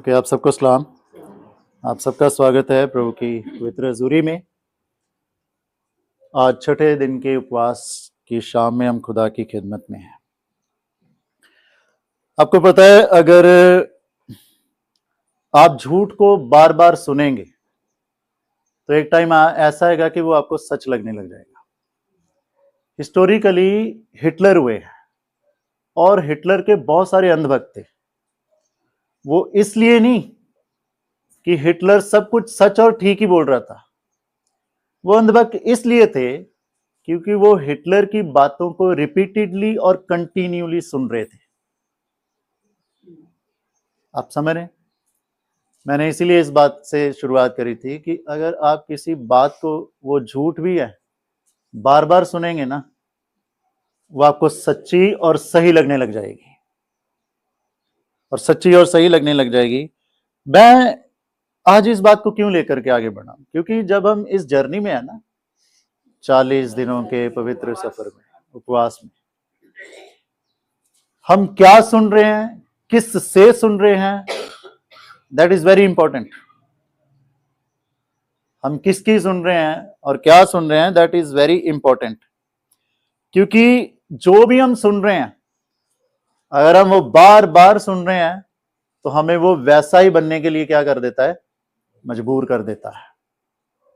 Okay, आप सबको सलाम। आप सबका स्वागत है प्रभु की पवित्र हजूरी में। आज छठे दिन के उपवास की शाम में हम खुदा की खिदमत में हैं। आपको पता है, अगर आप झूठ को बार बार सुनेंगे तो एक टाइम ऐसा आएगा कि वो आपको सच लगने लग जाएगा। हिस्टोरिकली हिटलर हुए हैं और हिटलर के बहुत सारे अंधभक्त थे। वो इसलिए नहीं कि हिटलर सब कुछ सच और ठीक ही बोल रहा था, वो अंधभक्त इसलिए थे क्योंकि वो हिटलर की बातों को रिपीटेडली और कंटिन्यूली सुन रहे थे। आप समझ रहे हैं? मैंने इसीलिए इस बात से शुरुआत करी थी कि अगर आप किसी बात को, वो झूठ भी है, बार बार सुनेंगे ना, वो आपको सच्ची और सही लगने लग जाएगी और सच्ची और सही लगने लग जाएगी। मैं आज इस बात को क्यों लेकर के आगे बढ़ा, क्योंकि जब हम इस जर्नी में है ना, 40 दिनों के पवित्र सफर में, उपवास में, हम क्या सुन रहे हैं, किस से सुन रहे हैं, दैट इज वेरी इंपॉर्टेंट। हम किसकी सुन रहे हैं और क्या सुन रहे हैं, दैट इज वेरी इंपॉर्टेंट। क्योंकि जो भी हम सुन रहे हैं, अगर हम वो बार बार सुन रहे हैं तो हमें वो वैसा ही बनने के लिए क्या कर देता है, मजबूर कर देता है।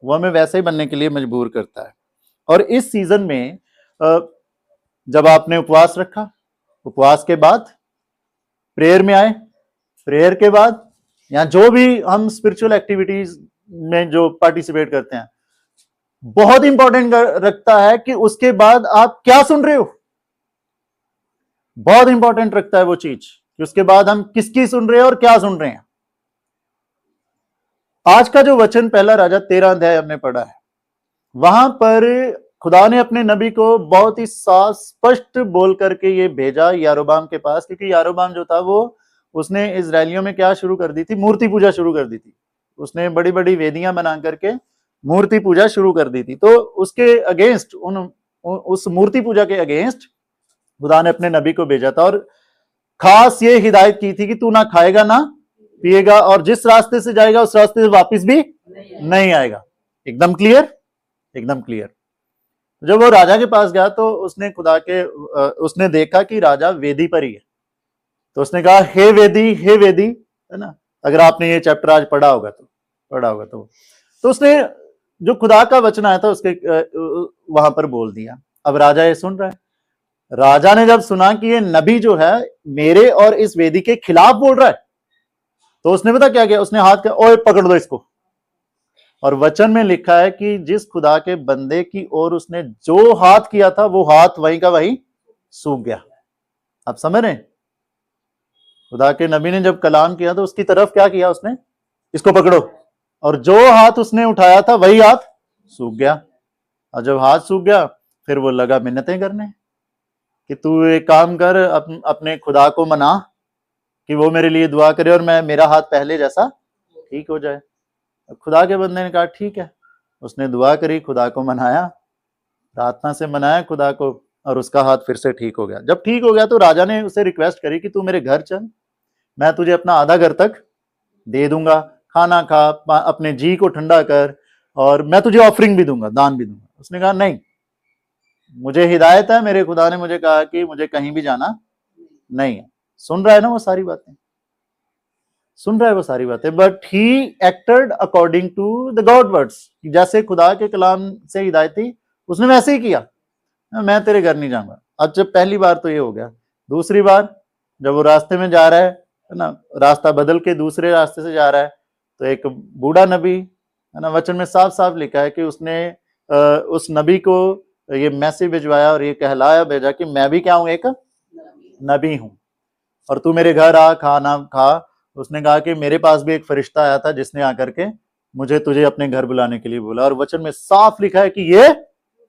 वो हमें वैसा ही बनने के लिए मजबूर करता है। और इस सीजन में जब आपने उपवास रखा, उपवास के बाद प्रेयर में आए, प्रेयर के बाद या जो भी हम स्पिरिचुअल एक्टिविटीज में जो पार्टिसिपेट करते हैं, बहुत इंपॉर्टेंट रखता है कि उसके बाद आप क्या सुन रहे हो। बहुत इंपॉर्टेंट रखता है वो चीज कि उसके बाद हम किसकी सुन रहे हैं और क्या सुन रहे हैं। आज का जो वचन पहला राजा 13 अध्याय हमने पढ़ा है, वहां पर खुदा ने अपने नबी को बहुत ही साफ स्पष्ट बोल करके ये भेजा यारोबाम के पास, क्योंकि यारोबाम जो था वो उसने इजरायलियों में क्या शुरू कर दी थी, मूर्ति पूजा शुरू कर दी थी। उसने बड़ी बड़ी वेदियां बना करके मूर्ति पूजा शुरू कर दी थी। तो उसके अगेंस्ट, उस मूर्ति पूजा के अगेंस्ट खुदा ने अपने नबी को भेजा था और खास ये हिदायत की थी कि तू ना खाएगा ना पिएगा, और जिस रास्ते से जाएगा उस रास्ते से वापस भी नहीं आएगा। एकदम क्लियर, एकदम क्लियर। जब वो राजा के पास गया तो उसने खुदा के उसने देखा कि राजा वेदी पर ही है। तो उसने कहा, हे वेदी, हे वेदी, है ना। अगर आपने ये चैप्टर आज पढ़ा होगा तो उसने जो खुदा का वचन आया था उसके वहां पर बोल दिया। अब राजा ये सुन रहा है। राजा ने जब सुना कि ये नबी जो है मेरे और इस वेदी के खिलाफ बोल रहा है, तो उसने पता क्या किया, उसने हाथ किया, ओए पकड़ दो इसको। और वचन में लिखा है कि जिस खुदा के बंदे की ओर उसने जो हाथ किया था वो हाथ वहीं का वहीं सूख गया। आप समझ रहे हैं? खुदा के नबी ने जब कलाम किया तो उसकी तरफ क्या किया उसने, इसको पकड़ो, और जो हाथ उसने उठाया था वही हाथ सूख गया। और जब हाथ सूख गया फिर वो लगा मिन्नतें करने कि तू एक काम कर, अपने खुदा को मना कि वो मेरे लिए दुआ करे और मेरा हाथ पहले जैसा ठीक हो जाए। खुदा के बंदे ने कहा ठीक है। उसने दुआ करी, खुदा को मनाया, प्रार्थना से मनाया खुदा को, और उसका हाथ फिर से ठीक हो गया। जब ठीक हो गया तो राजा ने उसे रिक्वेस्ट करी कि तू मेरे घर चल, मैं तुझे अपना आधा घर तक दे दूंगा, खाना खा, अपने जी को ठंडा कर, और मैं तुझे ऑफरिंग भी दूंगा, दान भी दूंगा। उसने कहा नहीं, मुझे हिदायत है, मेरे खुदा ने मुझे कहा कि मुझे कहीं भी जाना नहीं है। सुन रहा है ना वो सारी बातें, सुन रहा है वो सारी बातें, but he acted according to the God words. जैसे खुदा के कलाम से हिदायत थी उसने वैसे ही किया, मैं तेरे घर नहीं जाऊंगा। अब जब पहली बार तो ये हो गया, दूसरी बार जब वो रास्ते में जा रहा है ना, रास्ता बदल के दूसरे रास्ते से जा रहा है, तो एक बूढ़ा नबी, है ना, वचन में साफ साफ लिखा है कि उसने उस नबी को ये मैसेज भिजवाया और ये कहलाया भेजा कि मैं भी क्या हूं, एक नबी हूं, और तू मेरे घर आ, खाना खा। उसने कहा कि मेरे पास भी एक फरिश्ता आया था जिसने आकर के मुझे तुझे अपने घर बुलाने के लिए बोला, और वचन में साफ लिखा है कि ये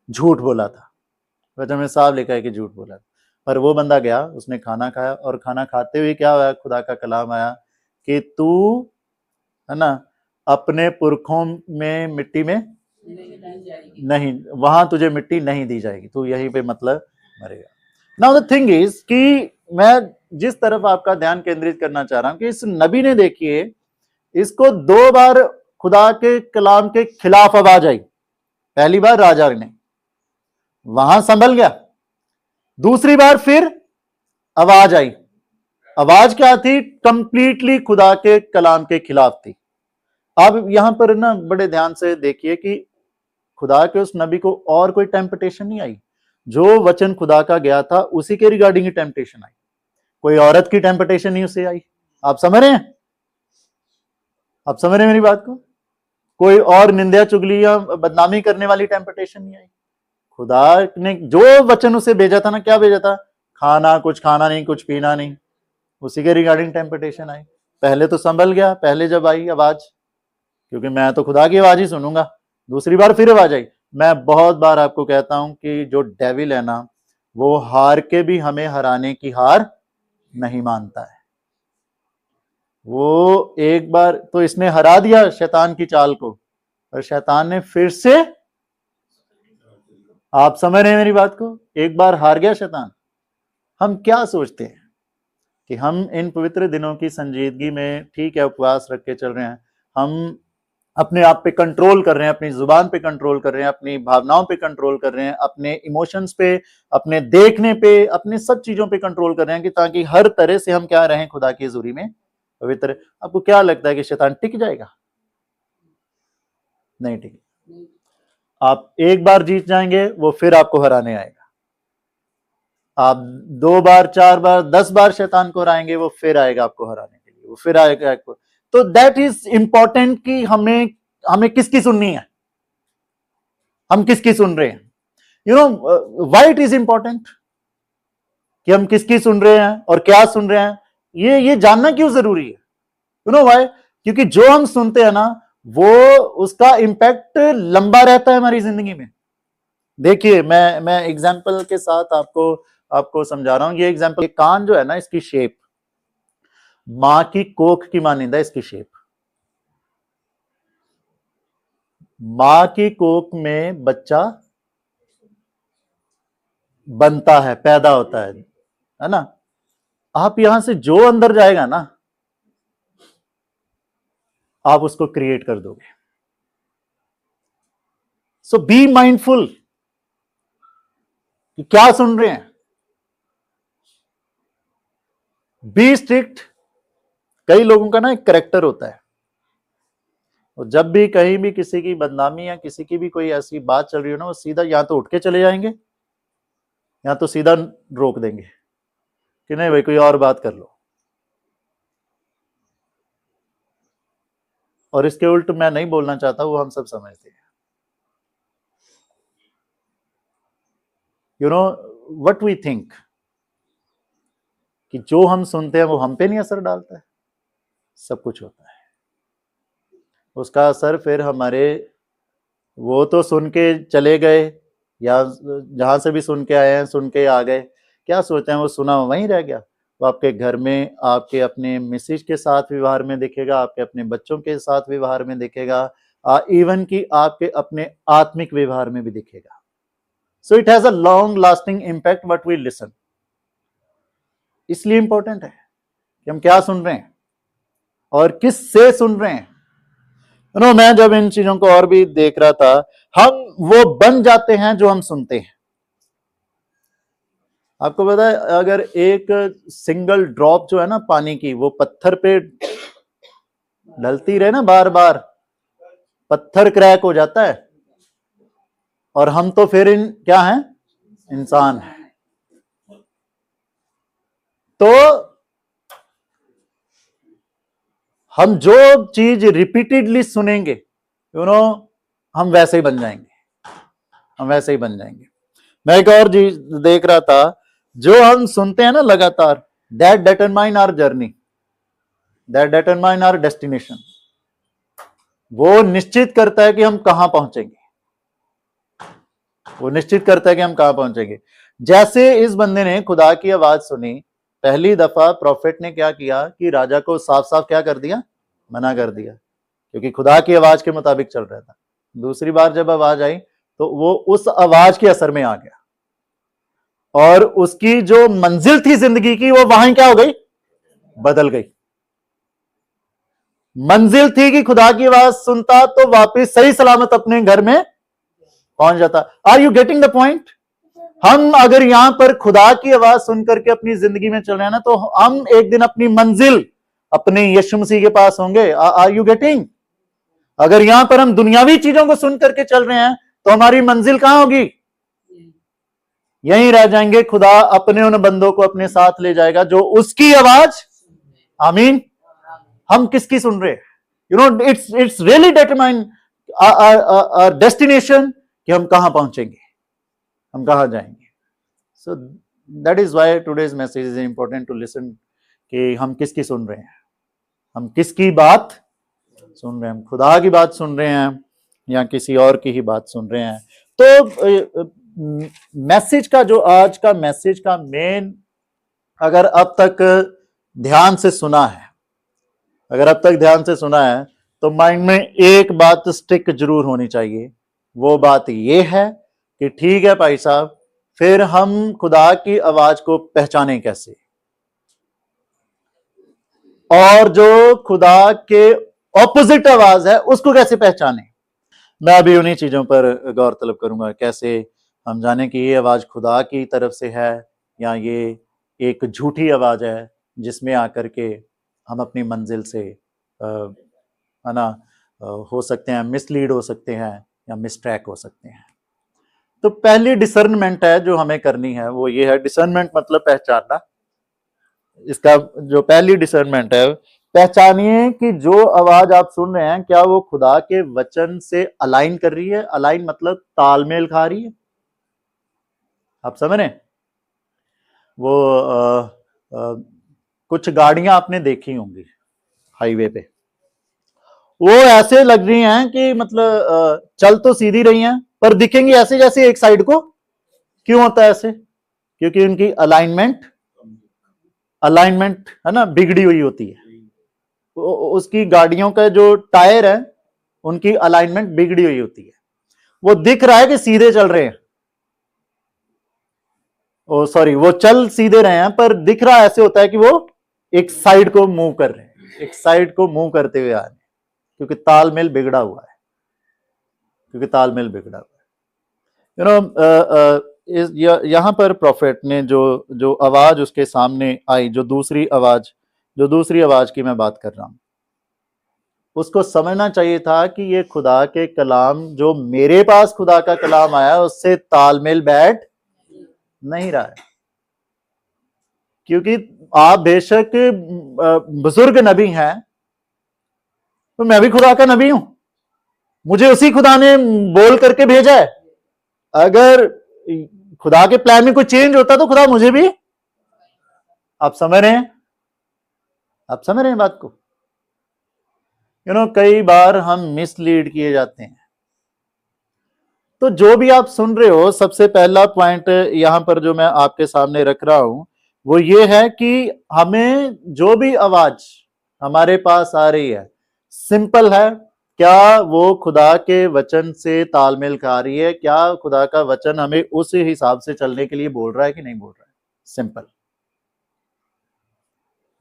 झूठ बोला था। वचन में साफ लिखा है कि झूठ बोला था। पर वो बंदा गया, उसने खाना खाया, और खाना खाते हुए क्या हुआ, खुदा का कलाम आया कि तू, है ना, अपने पुरखों में मिट्टी में नहीं, वहां तुझे मिट्टी नहीं दी जाएगी, तू यहीं पे मतलब मरेगा। नाउ द थिंग इज कि मैं जिस तरफ आपका ध्यान केंद्रित करना चाह रहा हूं कि इस नबी ने, देखिए, इसको 2 बार खुदा के कलाम के खिलाफ आवाज आई। पहली बार राजा ने, वहां संभल गया। दूसरी बार फिर आवाज आई। आवाज क्या थी? कंप्लीटली खुदा के कलाम के खिलाफ थी। अब यहां पर ना बड़े ध्यान से देखिए कि खुदा के उस नबी को और कोई टेम्पटेशन नहीं आई। जो वचन खुदा का गया था उसी के रिगार्डिंग ही टेम्पटेशन आई। कोई औरत की टेम्पटेशन नहीं उसे आई। आप समझ रहे हैं? आप समझ रहे हैं मेरी बात को? कोई और निंदा चुगली या बदनामी करने वाली टेम्पटेशन नहीं आई। खुदा ने जो वचन उसे भेजा था ना, क्या भेजा था? खाना, कुछ खाना नहीं, कुछ पीना नहीं। उसी के रिगार्डिंग टेम्पटेशन आई। पहले तो संभल गया, पहले जब आई आवाज, क्योंकि मैं तो खुदा की आवाज ही सुनूंगा। दूसरी बार फिर आवाज आई। मैं बहुत बार आपको कहता हूं कि जो डेविल है ना, वो हार के भी हमें हराने की हार नहीं मानता है। वो एक बार तो इसने हरा दिया शैतान की चाल को, और शैतान ने फिर से, आप समझ रहे हैं मेरी बात को? एक बार हार गया शैतान। हम क्या सोचते हैं कि हम इन पवित्र दिनों की संजीदगी में, ठीक है, उपवास रख के चल रहे हैं, हम अपने आप पे कंट्रोल कर रहे हैं, अपनी जुबान पे कंट्रोल कर रहे हैं, अपनी भावनाओं पे कंट्रोल कर रहे हैं, अपने इमोशंस पे, अपने देखने पे, अपने सब चीजों पे कंट्रोल कर रहे हैं कि ताकि हर तरह से हम क्या रहें? खुदा की हजूरी में पवित्र। आपको क्या लगता है कि शैतान टिक जाएगा? नहीं टिक। आप एक बार जीत जाएंगे, वो फिर आपको हराने आएगा। आप 2 बार, 4 बार, 10 बार शैतान को हराएंगे, वो फिर आएगा आपको हराने के लिए, वो फिर आएगा आपको। तो दैट इज इंपॉर्टेंट कि हमें किसकी सुननी है, हम किसकी सुन रहे हैं। You know why it is important कि हम किसकी सुन रहे हैं और क्या सुन रहे हैं, ये जानना क्यों जरूरी है? You know why? क्योंकि जो हम सुनते हैं ना, वो उसका इंपैक्ट लंबा रहता है हमारी जिंदगी में। देखिए, मैं एग्जांपल के साथ आपको समझा रहा हूं। ये एग्जांपल, कान जो है ना, इसकी शेप मां की कोख की मानिंदा, इसकी शेप। मां की कोख में बच्चा बनता है, पैदा होता है ना? आप यहां से जो अंदर जाएगा ना, आप उसको क्रिएट कर दोगे। सो बी माइंडफुल कि क्या सुन रहे हैं। Be strict. कई लोगों का ना एक करेक्टर होता है, और जब भी कहीं भी किसी की बदनामी या किसी की भी कोई ऐसी बात चल रही हो ना, वो सीधा या तो उठ के चले जाएंगे या तो सीधा रोक देंगे कि नहीं भाई, कोई और बात कर लो। और इसके उल्ट मैं नहीं बोलना चाहता, वो हम सब समझते हैं। You know what we think, कि जो हम सुनते हैं वो हम पे नहीं असर डालता है? सब कुछ होता है। उसका असर फिर हमारे, वो तो सुन के चले गए, या जहां से भी सुन के आए हैं सुन के आ गए, क्या सोचते हैं वो सुना वहीं रह गया? वो आपके घर में, आपके अपने मिसेज के साथ व्यवहार में दिखेगा, आपके अपने बच्चों के साथ व्यवहार में दिखेगा, इवन कि आपके अपने आत्मिक व्यवहार में भी दिखेगा। So it has a long lasting impact what we listen. इसलिए इंपॉर्टेंट है कि हम क्या सुन रहे हैं और किस से सुन रहे हैं। मैं जब इन चीजों को और भी देख रहा था, हम वो बन जाते हैं जो हम सुनते हैं। आपको पता है, अगर एक सिंगल ड्रॉप जो है ना पानी की, वो पत्थर पे ढलती रहे ना बार बार, पत्थर क्रैक हो जाता है। और हम तो फिर क्या हैं? इंसान हैं। तो हम जो चीज रिपीटेडली सुनेंगे, हम वैसे ही बन जाएंगे, हम वैसे ही बन जाएंगे। मैं एक और चीज देख रहा था, जो हम सुनते हैं ना लगातार, that determine our journey, that determine our destination. वो निश्चित करता है कि हम कहां पहुंचेंगे, वो निश्चित करता है कि हम कहां पहुंचेंगे। जैसे इस बंदे ने खुदा की आवाज सुनी, पहली दफा प्रॉफिट ने क्या किया कि राजा को साफ साफ क्या कर दिया? मना कर दिया, क्योंकि खुदा की आवाज के मुताबिक चल रहा था। दूसरी बार जब आवाज आई तो वो उस आवाज के असर में आ गया, और उसकी जो मंजिल थी जिंदगी की, वो वहां क्या हो गई, बदल गई। मंजिल थी कि खुदा की आवाज सुनता तो वापस सही सलामत अपने घर में पहुंच जाता। Are you getting the point? हम अगर यहां पर खुदा की आवाज सुन करके अपनी जिंदगी में चल रहे हैं ना, तो हम एक दिन अपनी मंजिल अपने यीशु मसीह के पास होंगे। Are you getting? अगर यहां पर हम दुनियावी चीजों को सुन करके चल रहे हैं तो हमारी मंजिल कहां होगी? यहीं रह जाएंगे। खुदा अपने उन बंदों को अपने साथ ले जाएगा जो उसकी आवाज, आमीन, हम किसकी सुन रहे हैं? You know, it's really determine destination कि हम कहां पहुंचेंगे, हम कहां जाएंगे। So that is why today's message is important to listen कि हम किसकी सुन रहे हैं, हम किसकी बात सुन रहे हैं, हम खुदा की बात सुन रहे हैं या किसी और की ही बात सुन रहे हैं। तो मैसेज का जो आज का मैसेज का मेन, अगर अब तक ध्यान से सुना है, अगर अब तक ध्यान से सुना है तो माइंड में एक बात स्टिक जरूर होनी चाहिए। वो बात ये है कि ठीक है भाई साहब, फिर हम खुदा की आवाज को पहचाने कैसे, और जो खुदा के ऑपोजिट आवाज है उसको कैसे पहचाने। मैं अभी उन्हीं चीजों पर गौर तलब करूंगा, कैसे हम जाने कि ये आवाज खुदा की तरफ से है या ये एक झूठी आवाज है जिसमें आकर के हम अपनी मंजिल से है ना हो सकते हैं, मिसलीड हो सकते हैं या मिसट्रैक हो सकते हैं। तो पहली डिसर्नमेंट है जो हमें करनी है वो ये है, डिसर्नमेंट मतलब पहचानना। इसका जो पहली डिसर्नमेंट है, पहचानिए कि जो आवाज आप सुन रहे हैं क्या वो खुदा के वचन से अलाइन कर रही है। अलाइन मतलब तालमेल खा रही है। आप समझ रहे हैं? वो कुछ गाड़ियां आपने देखी होंगी हाईवे पे, वो ऐसे लग रही हैं कि मतलब चल तो सीधी रही हैं पर दिखेंगी ऐसे जैसे एक साइड को। क्यों होता है ऐसे? क्योंकि उनकी अलाइनमेंट है ना, बिगड़ी हुई होती है। उसकी गाड़ियों का जो टायर है उनकी अलाइनमेंट बिगड़ी हुई होती है। वो दिख रहा है कि सीधे चल रहे हैं, ओ सॉरी, वो चल सीधे रहे हैं पर दिख रहा ऐसे होता है कि वो एक साइड को मूव कर रहे हैं, एक साइड को मूव करते हुए आ रहे हैं, क्योंकि तालमेल बिगड़ा हुआ है, क्योंकि तालमेल बिगड़ा हुआ है। यू नो, यहां पर प्रॉफिट ने जो आवाज उसके सामने आई, जो दूसरी आवाज की मैं बात कर रहा हूं, उसको समझना चाहिए था कि ये खुदा के कलाम, जो मेरे पास खुदा का कलाम आया, उससे तालमेल बैठ नहीं रहा है। क्योंकि आप बेशक बुजुर्ग नबी हैं, तो मैं भी खुदा का नबी हूं, मुझे उसी खुदा ने बोल करके भेजा है। अगर खुदा के प्लान में कोई चेंज होता तो खुदा मुझे भी, आप समझ रहे हैं? आप समझ रहे हैं बात को? यू नो, कई बार हम मिसलीड किए जाते हैं। तो जो भी आप सुन रहे हो, सबसे पहला पॉइंट यहां पर जो मैं आपके सामने रख रहा हूं वो ये है कि हमें जो भी आवाज हमारे पास आ रही है, सिंपल है, क्या वो खुदा के वचन से तालमेल खा रही है? क्या खुदा का वचन हमें उस हिसाब से चलने के लिए बोल रहा है कि नहीं बोल रहा है? सिंपल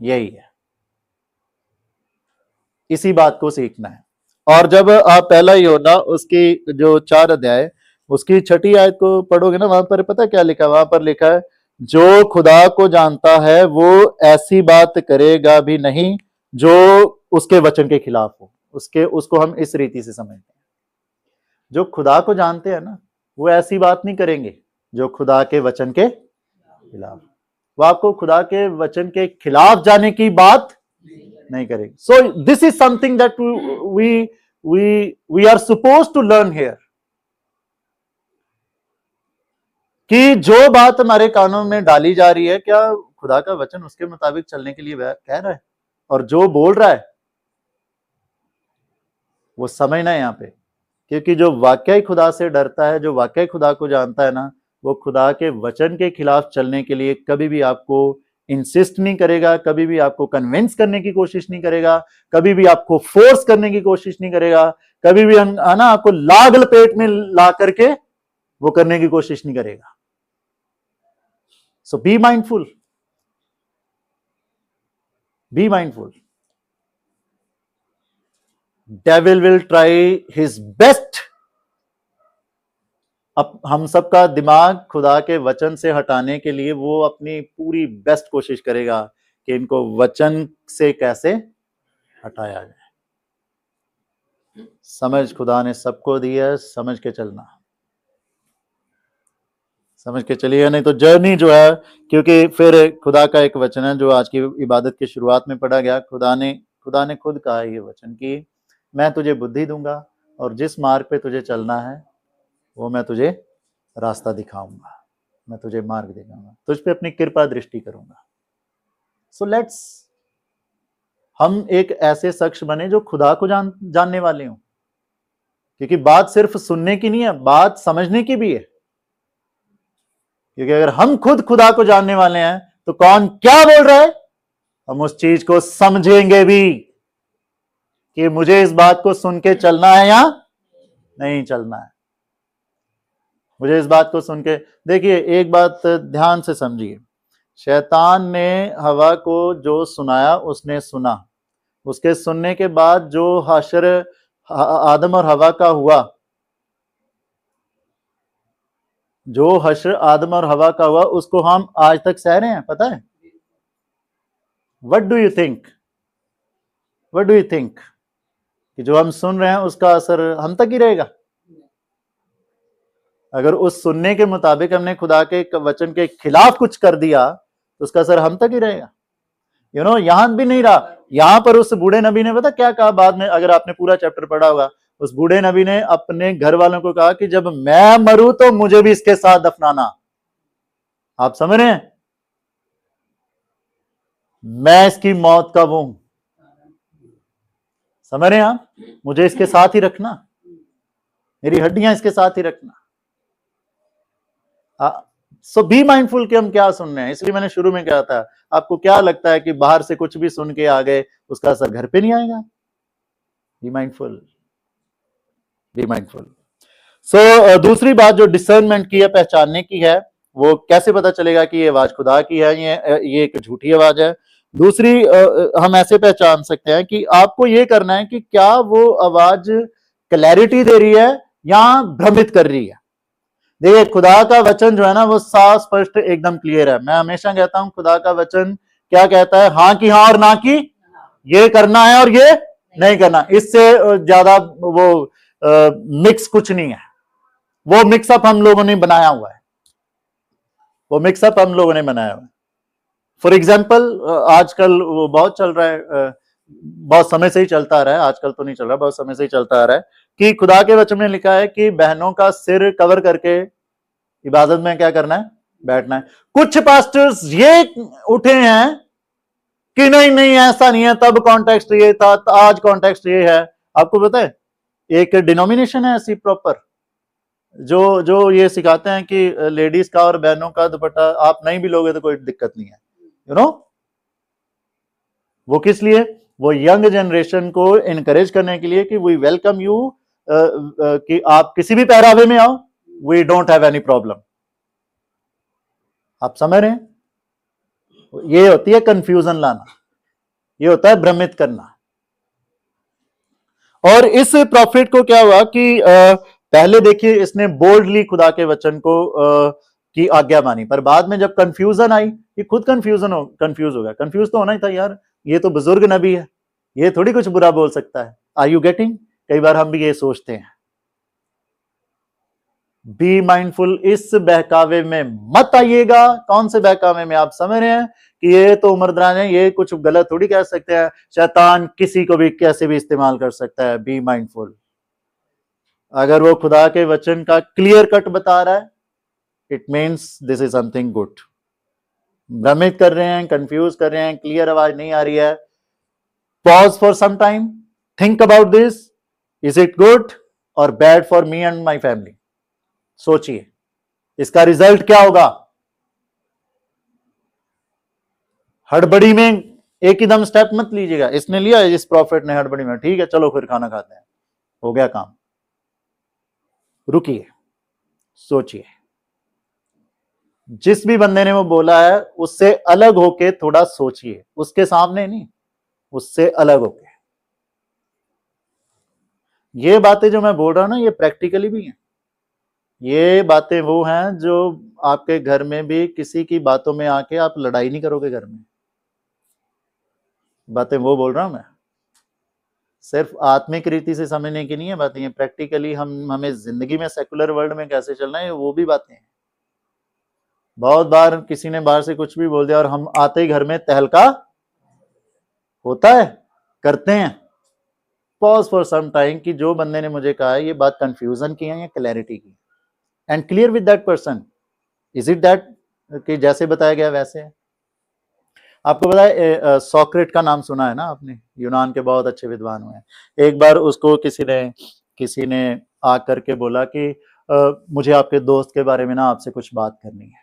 यही है, इसी बात को सीखना है। और जब आप पहला यूहन्ना उसकी जो 4 अध्याय उसकी 6 आयत को पढ़ोगे ना, वहां पर पता क्या लिखा? वहां पर लिखा है, जो खुदा को जानता है वो ऐसी बात करेगा भी नहीं जो उसके वचन के खिलाफ हो। उसको हम इस रीति से समझते हैं, जो खुदा को जानते हैं ना वो ऐसी बात नहीं करेंगे जो खुदा के वचन के खिलाफ। वो आपको खुदा के वचन के खिलाफ जाने की बात नहीं करेंगे। So this is something that we are suppose to learn here, कि जो बात हमारे कानों में डाली जा रही है, क्या खुदा का वचन उसके मुताबिक चलने के लिए कह रहा है? और जो बोल रहा है वो समझना है यहां पे। क्योंकि जो वाकई खुदा से डरता है, जो वाकई खुदा को जानता है ना, वो खुदा के वचन के खिलाफ चलने के लिए कभी भी आपको इंसिस्ट नहीं करेगा, कभी भी आपको कन्विंस करने की कोशिश नहीं करेगा, कभी भी आपको फोर्स करने की कोशिश नहीं करेगा, कभी भी है ना आपको लाग लपेट में ला करके वो करने की कोशिश नहीं करेगा। So be mindful, be mindful. Devil will try his best. अब हम सबका दिमाग खुदा के वचन से हटाने के लिए वो अपनी पूरी बेस्ट कोशिश करेगा कि इनको वचन से कैसे हटाया जाए। समझ खुदा ने सबको दी है, समझ के चलना, समझ के चलिए, नहीं तो जर्नी जो है, क्योंकि फिर खुदा का एक वचन है जो आज की इबादत की शुरुआत में पढ़ा गया। खुदा ने खुद कहा ये वचन कि मैं तुझे बुद्धि दूंगा और जिस मार्ग पे तुझे चलना है वो मैं तुझे रास्ता दिखाऊंगा, मैं तुझे मार्ग दिखाऊंगा, तुझ पे अपनी कृपा दृष्टि करूंगा। सो लेट्स हम एक ऐसे शख्स बने जो खुदा को जानने वाले हों, क्योंकि बात सिर्फ सुनने की नहीं है, बात समझने की भी है। क्योंकि अगर हम खुद खुदा को जानने वाले हैं तो कौन क्या बोल रहा है हम उस चीज को समझेंगे भी कि मुझे इस बात को सुन के चलना है या नहीं चलना है। मुझे इस बात को सुन के, देखिए एक बात ध्यान से समझिए, शैतान ने हवा को जो सुनाया उसने सुना, उसके सुनने के बाद जो हशर आदम और हवा का हुआ, जो हशर आदम और हवा का हुआ उसको हम आज तक सह रहे हैं। पता है? What do you think, what do you think कि जो हम सुन रहे हैं उसका असर हम तक ही रहेगा? अगर उस सुनने के मुताबिक हमने खुदा के वचन के खिलाफ कुछ कर दिया तो उसका असर हम तक ही रहेगा। यू नो, यहां भी नहीं रहा। यहां पर उस बूढ़े नबी ने पता क्या कहा बाद में, अगर आपने पूरा चैप्टर पढ़ा होगा, उस बूढ़े नबी ने अपने घर वालों को कहा कि जब मैं मरूं तो मुझे भी इसके साथ दफनाना। आप समझ रहे हैं? मैं इसकी मौत का वो हूं, समझ रहे हैं आप? मुझे इसके साथ ही रखना, मेरी हड्डियां इसके साथ ही रखना। सो बी माइंडफुल कि हम क्या सुन रहे हैं। इसलिए मैंने शुरू में कहा था, आपको क्या लगता है कि बाहर से कुछ भी सुन के आ गए उसका असर घर पे नहीं आएगा? Be mindful, be mindful. So दूसरी बात जो डिसर्नमेंट की है, पहचानने की है, वो कैसे पता चलेगा कि ये आवाज खुदा की है, ये एक झूठी आवाज है। दूसरी हम ऐसे पहचान सकते हैं कि आपको ये करना है कि क्या वो आवाज क्लैरिटी दे रही है या भ्रमित कर रही है। देखिए खुदा का वचन जो है ना वो साफ स्पष्ट एकदम क्लियर है। मैं हमेशा कहता हूं खुदा का वचन क्या कहता है, हाँ की हाँ और ना की ये करना है और ये नहीं करना। इससे ज्यादा वो मिक्स कुछ नहीं है। वो मिक्सअप हम लोगों ने बनाया हुआ है, वो मिक्सअप हम लोगों ने बनाया हुआ है। फॉर एग्जाम्पल आजकल वो बहुत चल रहा है, बहुत समय से ही चलता आ रहा है, आजकल तो नहीं चल रहा, बहुत समय से ही चलता आ रहा है कि खुदा के वचन में लिखा है कि बहनों का सिर कवर करके इबादत में क्या करना है, बैठना है। कुछ पास्टर्स ये उठे हैं कि नहीं नहीं ऐसा नहीं है, तब कॉन्टेक्स्ट ये था, आज कॉन्टेक्स्ट ये है। आपको पता है एक डिनोमिनेशन है ऐसी प्रॉपर जो जो ये सिखाते हैं कि लेडीज का और बहनों का दुपट्टा आप नहीं भी लोगे तो कोई दिक्कत नहीं है। यू नो, वो किस लिए? वो यंग जनरेशन को इनकरेज करने के लिए कि वी वेलकम यू, कि आप किसी भी पहरावे में आओ, we don't have any problem. आप समझ रहे हैं? ये होती है कंफ्यूजन लाना, ये होता है भ्रमित करना। और इस प्रॉफिट को क्या हुआ कि पहले देखिए इसने बोल्डली खुदा के वचन को की आज्ञा मानी, पर बाद में जब कंफ्यूजन आई, ये खुद कंफ्यूज हो गया। कंफ्यूज तो होना ही था यार, ये तो बुजुर्ग नबी है, ये थोड़ी कुछ बुरा बोल सकता है। Are you getting? कई बार हम भी ये सोचते हैं। बी माइंडफुल, इस बहकावे में मत आइएगा। कौन से बहकावे में? आप समझ रहे हैं कि ये तो उम्रदराज है, ये कुछ गलत थोड़ी कह सकते हैं, शैतान किसी को भी कैसे भी इस्तेमाल कर सकता है। Be mindful. अगर वो खुदा के वचन का क्लियर कट बता रहा है, it means this is something good. भ्रमित कर रहे हैं, कंफ्यूज कर रहे हैं, क्लियर आवाज नहीं आ रही है, pause for some time, think about this, is it good और bad for me and my family. सोचिए इसका रिजल्ट क्या होगा। हड़बड़ी में एक ही दम स्टेप मत लीजिएगा। इसने लिया, इस प्रॉफिट ने हड़बड़ी में, ठीक है चलो फिर खाना खाते हैं, हो गया काम। रुकिए, सोचिए। जिस भी बंदे ने वो बोला है उससे अलग होके थोड़ा सोचिए, उसके सामने नहीं, उससे अलग होके। ये बातें जो मैं बोल रहा हूं ना, ये प्रैक्टिकली भी हैं। ये बातें वो हैं जो आपके घर में भी किसी की बातों में आके आप लड़ाई नहीं करोगे घर में। बातें वो बोल रहा हूं मैं, सिर्फ आत्मिक रीति से समझने की नहीं है बातें, ये प्रैक्टिकली हमें जिंदगी में सेकुलर वर्ल्ड में कैसे चलना है वो भी बातें हैं। बहुत बार किसी ने बाहर से कुछ भी बोल दिया और हम आते ही घर में तहलका होता है, करते हैं। पॉज फॉर सम टाइम कि जो बंदे ने मुझे कहा है ये बात कंफ्यूजन की है या क्लैरिटी की, and clear with that person. Is it that कि जैसे बताया गया वैसे है? आपको पता है सोक्रेट का नाम सुना है ना आपने, यूनान के बहुत अच्छे विद्वान हुए हैं। एक बार उसको किसी ने आ करके बोला कि मुझे आपके दोस्त के बारे में ना आपसे कुछ बात करनी है।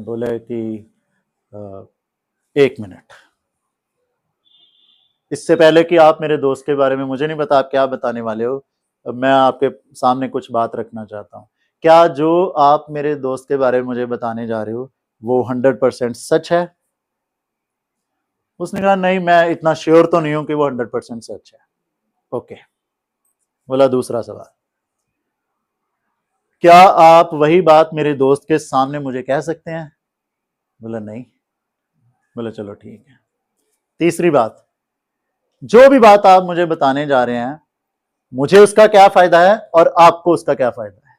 बोले कि 1 मिनट, इससे पहले कि आप मेरे दोस्त के बारे में, मुझे नहीं पता आप क्या बताने वाले हो, मैं आपके सामने कुछ बात रखना चाहता हूँ। क्या जो आप मेरे दोस्त के बारे में मुझे बताने जा रहे हो वो 100% सच है? उसने कहा नहीं, मैं इतना श्योर तो नहीं हूं कि वो 100% सच है। ओके, बोला दूसरा सवाल, क्या आप वही बात मेरे दोस्त के सामने मुझे कह सकते हैं? बोला नहीं। बोला चलो ठीक है। तीसरी बात, जो भी बात आप मुझे बताने जा रहे हैं मुझे उसका क्या फायदा है और आपको उसका क्या फायदा है?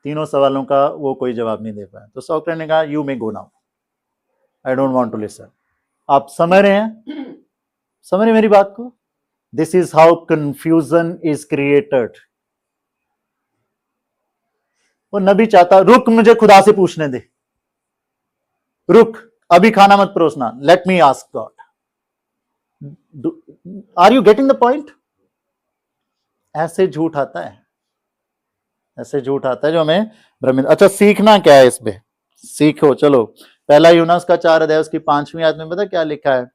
तीनों सवालों का वो कोई जवाब नहीं दे पाया। तो सोक्रेटिस ने कहा you may go now, I don't want to listen. आप समझ रहे हैं? समझ रहे मेरी बात को? This is how confusion is created. वो नबी चाहता रुक, मुझे खुदा से पूछने दे, रुक, अभी खाना मत परोसना, let me ask God. Are you getting the point? ऐसे झूठ आता है, ऐसे झूठ आता है जो हमें भ्रमित। अच्छा, सीखना क्या है इसमें? सीखो चलो। पहला यूहन्ना का 4 अध्याय उसकी 5वीं आयत में पता क्या लिखा है?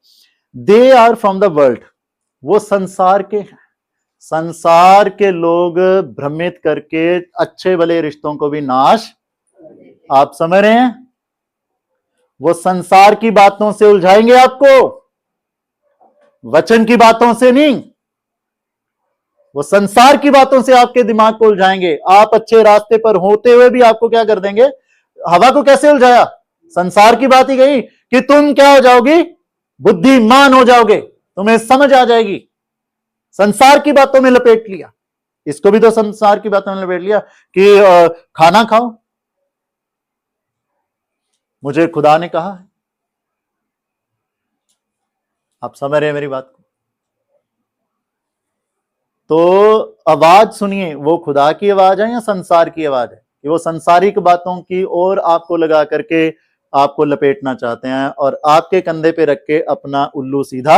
They are from the world, वो संसार के हैं। संसार के लोग भ्रमित करके अच्छे भले रिश्तों को भी नाश, आप समझ रहे हैं? वो संसार की बातों से उलझाएंगे आपको, वचन की बातों से नहीं। वो संसार की बातों से आपके दिमाग को उलझाएंगे। आप अच्छे रास्ते पर होते हुए भी आपको क्या कर देंगे? हवा को कैसे उलझाया? संसार की बात ही गई कि तुम क्या हो जाओगी? बुद्धिमान हो जाओगे, तुम्हें समझ आ जाएगी। संसार की बातों में लपेट लिया, इसको भी तो संसार की बातों में लपेट लिया कि खाना खाओ, मुझे खुदा ने कहा है। आप समझ रहे हैं मेरी बात को? तो आवाज सुनिए, वो खुदा की आवाज है या संसार की आवाज है? कि वो संसारिक बातों की ओर आपको लगा करके आपको लपेटना चाहते हैं और आपके कंधे पे रख के अपना उल्लू सीधा।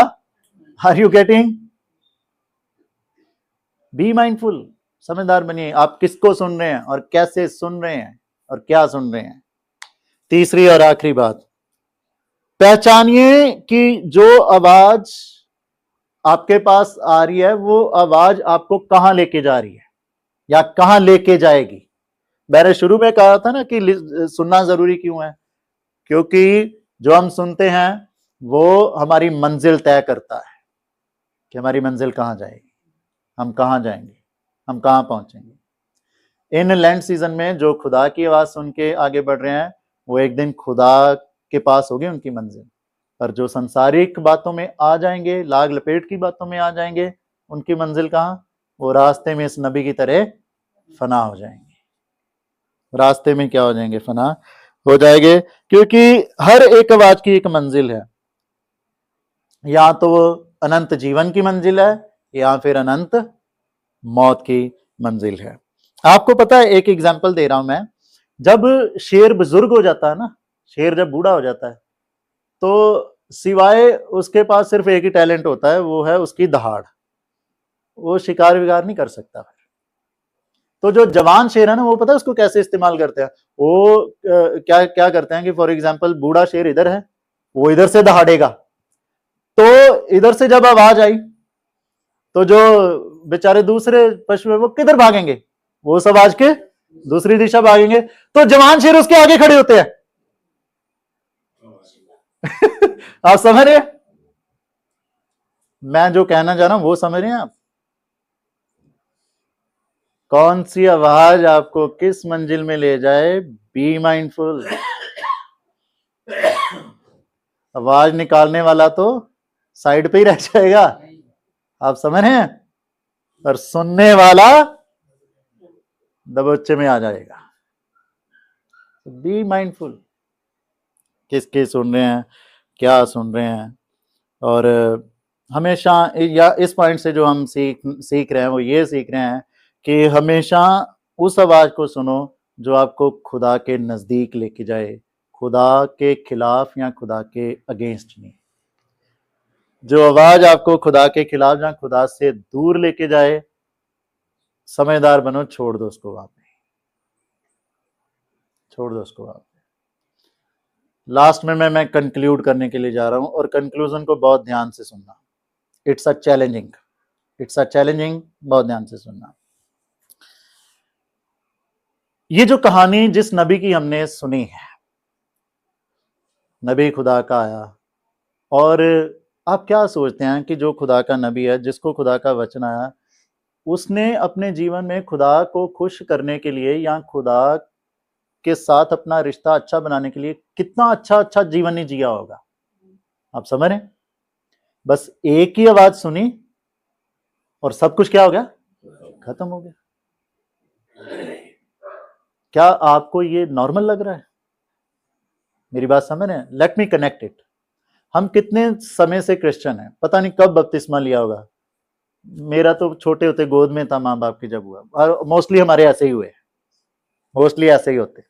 Are you getting? Be mindful, समझदार बनिए। आप किसको सुन रहे हैं और कैसे सुन रहे हैं और क्या सुन रहे हैं? तीसरी और आखिरी बात, पहचानिए कि जो आवाज आपके पास आ रही है वो आवाज आपको कहां लेके जा रही है या कहां लेके जाएगी। मैंने शुरू में कहा था ना कि सुनना जरूरी क्यों है? क्योंकि जो हम सुनते हैं वो हमारी मंजिल तय करता है कि हमारी मंजिल कहां जाएगी, हम कहां जाएंगे, हम कहां पहुंचेंगे। इन लैंड सीजन में जो खुदा की आवाज सुन के आगे बढ़ रहे हैं वो एक दिन खुदा के पास होगी उनकी मंजिल। पर जो संसारिक बातों में आ जाएंगे, लाग लपेट की बातों में आ जाएंगे, उनकी मंजिल कहां? वो रास्ते में इस नबी की तरह फना हो जाएंगे। रास्ते में क्या हो जाएंगे? फना हो जाएंगे। क्योंकि हर एक आवाज की एक मंजिल है, या तो वो अनंत जीवन की मंजिल है या फिर अनंत मौत की मंजिल है। आपको पता है, एक एग्जांपल दे रहा हूं मैं। जब शेर बुजुर्ग हो जाता है ना, शेर जब बूढ़ा हो जाता है तो सिवाय उसके पास सिर्फ एक ही टैलेंट होता है, वो है उसकी दहाड़। वो शिकार विकार नहीं कर सकता। तो जो जवान शेर है ना, वो पता है उसको कैसे इस्तेमाल करते हैं? वो क्या क्या करते हैं कि फॉर एग्जांपल बूढ़ा शेर इधर है, वो इधर से दहाड़ेगा, तो इधर से जब आवाज आई तो जो बेचारे दूसरे पशु है वो किधर भागेंगे? वो उस आवाज के दूसरी दिशा भागेंगे तो जवान शेर उसके आगे खड़े होते हैं। आप समझ रहे हैं मैं जो कहना चाह रहा हूं, वो समझ रहे हैं आप? कौन सी आवाज आपको किस मंजिल में ले जाए, बी माइंडफुल। आवाज निकालने वाला तो साइड पे ही रह जाएगा, आप समझ रहे हैं, और सुनने वाला दबोचे में आ जाएगा। बी माइंडफुल, किसके सुन रहे हैं, क्या सुन रहे हैं। और हमेशा, या इस पॉइंट से जो हम सीख रहे हैं वो ये सीख रहे हैं कि हमेशा उस आवाज को सुनो जो आपको खुदा के नजदीक लेके जाए, खुदा के खिलाफ या खुदा के अगेंस्ट नहीं। जो आवाज आपको खुदा के खिलाफ या खुदा से दूर लेके जाए, समझदार बनो, छोड़ दो उसको वहां पे, छोड़ दो उसको वहां पे। लास्ट में मैं कंक्लूड करने के लिए जा रहा हूं, और कंक्लूजन को बहुत ध्यान से सुनना। इट्स अ चैलेंजिंग, बहुत ध्यान से सुनना। ये जो कहानी जिस नबी की हमने सुनी है, नबी खुदा का आया, और आप क्या सोचते हैं कि जो खुदा का नबी है, जिसको खुदा का वचन आया, उसने अपने जीवन में खुदा को खुश करने के लिए या खुदा के साथ अपना रिश्ता अच्छा बनाने के लिए कितना अच्छा जीवन नहीं जिया होगा। आप समझ रहे? बस एक ही आवाज सुनी और सब कुछ क्या हो गया, खत्म हो गया। क्या आपको ये नॉर्मल लग रहा है? मेरी बात समझ रहे हैं? Let me connect it. हम कितने समय से क्रिश्चियन हैं, पता नहीं कब बपतिस्मा लिया होगा। मेरा तो छोटे होते गोद में था माँ बाप की जब हुआ, और मोस्टली हमारे ऐसे ही हुए, मोस्टली ऐसे ही होते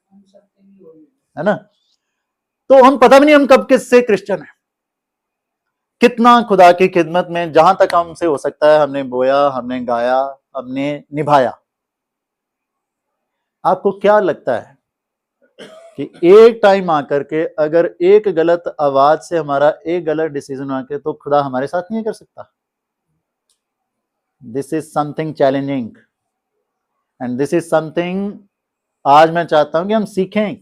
है ना। तो हम पता भी नहीं हम कब किससे क्रिश्चियन है। कितना खुदा की खिदमत में जहां तक हमसे हो सकता है हमने बोया, हमने गाया, हमने निभाया। आपको क्या लगता है कि एक टाइम आकर के अगर एक गलत आवाज से हमारा एक गलत डिसीजन आके, तो खुदा हमारे साथ नहीं कर सकता? This is something challenging, and this is something आज मैं चाहता हूं कि हम सीखें,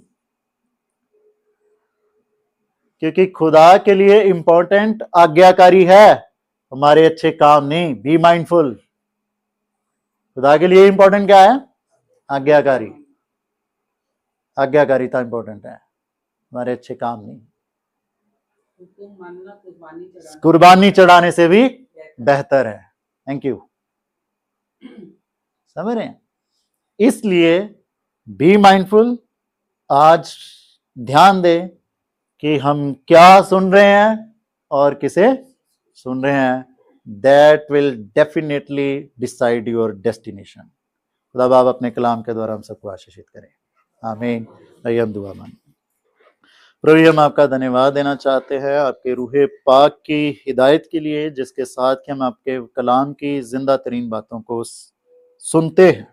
क्योंकि खुदा के लिए इंपॉर्टेंट आज्ञाकारी है, हमारे अच्छे काम नहीं। Be mindful. खुदा के लिए इंपॉर्टेंट क्या है? आज्ञाकारी, आज्ञाकारिता इंपॉर्टेंट है, हमारे अच्छे काम नहीं। कुर्बानी चढ़ाने से भी बेहतर है। Thank you. समझ रहे हैं? इसलिए बी माइंडफुल। आज ध्यान दें कि हम क्या सुन रहे हैं और किसे सुन रहे हैं। That will definitely decide your destination. खुदा बाप अपने कलाम के द्वारा हम सबको आशीषित करें। आमीन। आइए हम दुआ मांगें। प्रभु, हम आपका धन्यवाद देना चाहते हैं आपके रूहे पाक की हिदायत के लिए, जिसके साथ कि हम आपके कलाम की जिंदा तरीन बातों को सुनते हैं।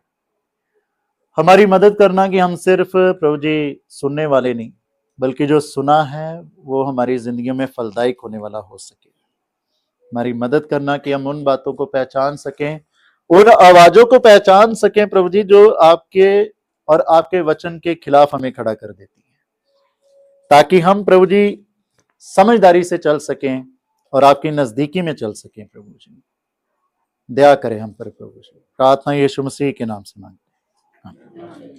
हमारी मदद करना कि हम सिर्फ प्रभु जी सुनने वाले नहीं, बल्कि जो सुना है वो हमारी जिंदगियों में फलदायक होने वाला हो सके। हमारी मदद करना कि हम उन बातों को पहचान सकें, उन आवाजों को पहचान सकें प्रभु जी, जो आपके और आपके वचन के खिलाफ हमें खड़ा कर देती है, ताकि हम प्रभु जी समझदारी से चल सकें और आपकी नजदीकी में चल सकें। प्रभु जी दया करें हम पर प्रभु जी। प्रार्थना यीशु मसीह के नाम से मांगते हैं।